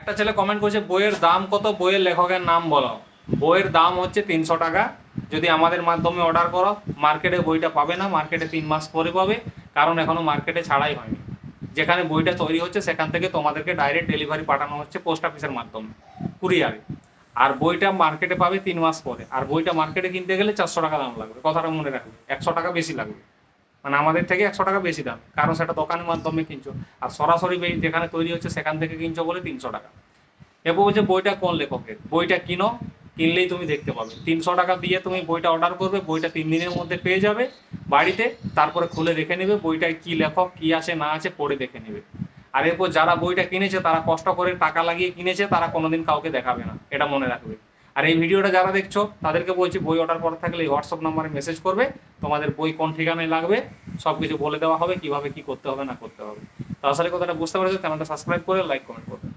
একটা ছেলে কমেন্ট করছে বইয়ের দাম কত, বইয়ের লেখকের নাম বলো। বইয়ের দাম হচ্ছে 300 টাকা। যদি আমাদের মাধ্যমে অর্ডার করো মার্কেটে বইটা পাবে না, মার্কেটে 3 মাস পরে পাবে, কারণ এখনো মার্কেটে ছাড়াই হয়নি। যেখানে বইটা তৈরি হচ্ছে সেখান থেকে তোমাদেরকে ডাইরেক্ট ডেলিভারি পাঠানো হচ্ছে পোস্ট অফিসের মাধ্যমে, কুরিয়ারে। আর বইটা মার্কেটে পাবে 3 মাস পরে। আর বইটা মার্কেটে কিনতে গেলে 400 টাকা দাম লাগবে, কথাটা মনে রাখবে। 100 টাকা বেশি লাগবে, মানে আমাদের থেকে 100 টাকা বেশি দাম, কারণ সেটা দোকানের মাধ্যমে কিনছো। আর সরাসরি যেখানে তৈরি হচ্ছে সেখান থেকে কিনছো বলে 300 টাকা। এরপর বলছে বইটা কোন লেখকের, বইটা কিনো, কিনলেই তুমি দেখতে পাবে। 300 টাকা দিয়ে তুমি বইটা অর্ডার করবে, বইটা 3 দিনের মধ্যে পেয়ে যাবে বাড়িতে। তারপরে খুলে দেখে নেবে বইটায় কী লেখক কী আছে না আছে পড়ে দেখে নেবে। আর এরপর যারা বইটা কিনেছে তারা কষ্ট করে টাকা লাগিয়ে কিনেছে, তারা কোনোদিন কাউকে দেখাবে না, এটা মনে রাখবে। আর এই ভিডিওটা যারা দেখছো তাদেরকে বলছি বই অর্ডার করা থাকলে এই হোয়াটসঅ্যাপ নাম্বারে মেসেজ করবে, তোমাদের বই কোন ঠিকানায় লাগবে সব কিছু বলে দেওয়া হবে, কিভাবে কি করতে হবে না করতে হবে। তো আসলে কথাটা বুঝতে পেরেছো, চ্যানেলটা সাবস্ক্রাইব করে লাইক কমেন্ট করবে।